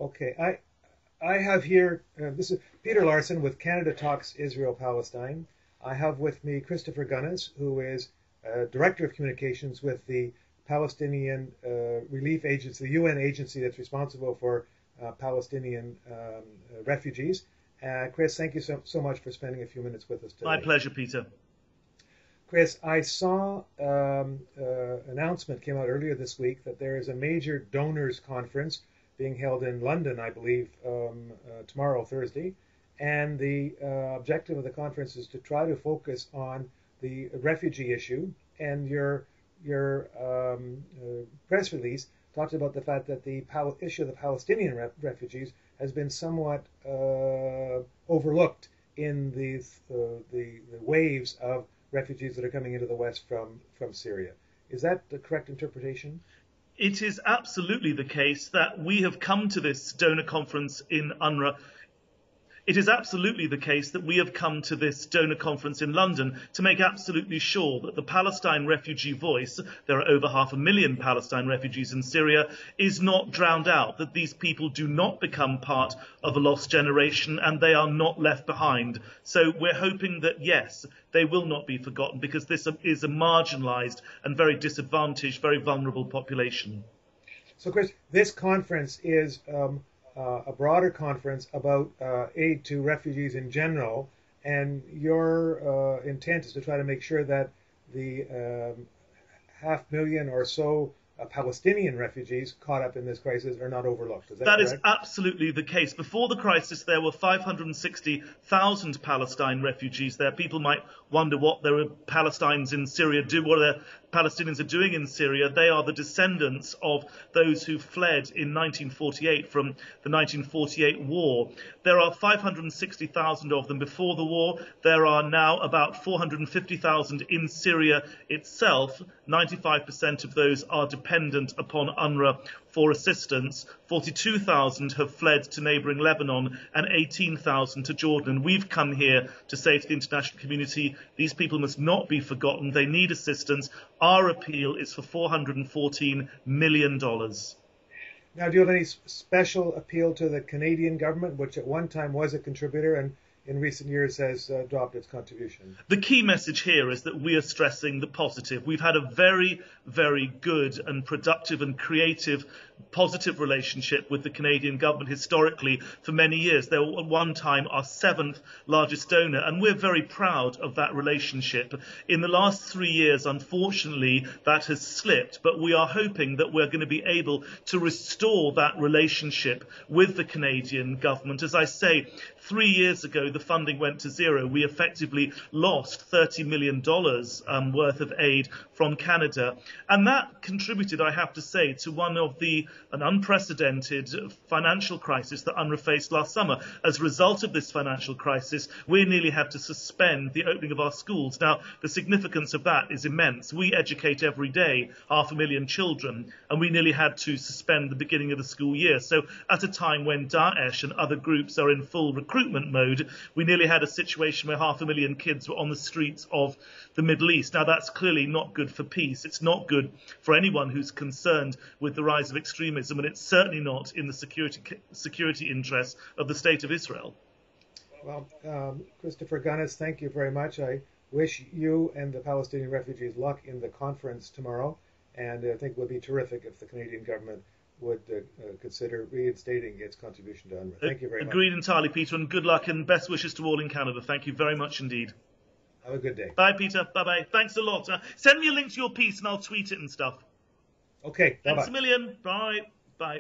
Okay, I have here, this is Peter Larson with Canada Talks Israel-Palestine. I have with me Christopher Gunness, who is Director of Communications with the Palestinian Relief Agency, the UN agency that's responsible for Palestinian refugees. Chris, thank you so much for spending a few minutes with us today. My pleasure, Peter. Chris, I saw announcement came out earlier this week that there is a major donors conference being held in London, I believe, tomorrow, Thursday. And the objective of the conference is to try to focus on the refugee issue. And your press release talked about the fact that the issue of the Palestinian refugees has been somewhat overlooked in the waves of refugees that are coming into the West from Syria. Is that the correct interpretation? It is absolutely the case that we have come to this donor conference in UNRWA. It is absolutely the case that we have come to this donor conference in London to make absolutely sure that the Palestine refugee voice, there are over 500,000 Palestine refugees in Syria, is not drowned out, that these people do not become part of a lost generation and they are not left behind. So we're hoping that, yes, they will not be forgotten, because this is a marginalised and very disadvantaged, very vulnerable population. So, Chris, this conference is a broader conference about aid to refugees in general, and your intent is to try to make sure that the 500,000 or so Palestinian refugees caught up in this crisis are not overlooked. Is that correct? That is absolutely the case. Before the crisis, there were 560,000 Palestine refugees there. People might wonder what the Palestinians in Syria do, what the Palestinians are doing in Syria. They are the descendants of those who fled in 1948 from the 1948 war. There are 560,000 of them before the war. There are now about 450,000 in Syria itself. 95% of those are dependent upon UNRWA for assistance. 42,000 have fled to neighbouring Lebanon and 18,000 to Jordan. And we've come here to say to the international community, these people must not be forgotten. They need assistance. Our appeal is for $414 million. Now, do you have any special appeal to the Canadian government, which at one time was a contributor and in recent years has dropped its contribution? The key message here is that we are stressing the positive. We've had a very, very good and productive and creative, positive relationship with the Canadian government historically for many years. They were at one time our 7th largest donor, and we're very proud of that relationship. In the last 3 years, unfortunately, that has slipped, but we are hoping that we're going to be able to restore that relationship with the Canadian government. As I say, 3 years ago, the funding went to zero. We effectively lost $30 million worth of aid from Canada. And that contributed, I have to say, to an unprecedented financial crisis that UNRWA faced last summer. As a result of this financial crisis, we nearly had to suspend the opening of our schools. Now, the significance of that is immense. We educate every day 500,000 children, and we nearly had to suspend the beginning of the school year. So at a time when Daesh and other groups are in full recruitment mode, we nearly had a situation where 500,000 kids were on the streets of the Middle East. Now, that's clearly not good for peace. It's not good for anyone who's concerned with the rise of extremism, and it's certainly not in the security interests of the State of Israel. Well, Christopher Gunness, thank you very much. I wish you and the Palestinian refugees luck in the conference tomorrow, and I think it would be terrific if the Canadian government would consider reinstating its contribution to UNRWA. Thank you very much. Agreed entirely, Peter, and good luck and best wishes to all in Canada. Thank you very much indeed. Have a good day. Bye, Peter. Bye-bye. Thanks a lot. Send me a link to your piece and I'll tweet it and stuff. Okay. Bye-bye. Thanks a million. Bye. Bye.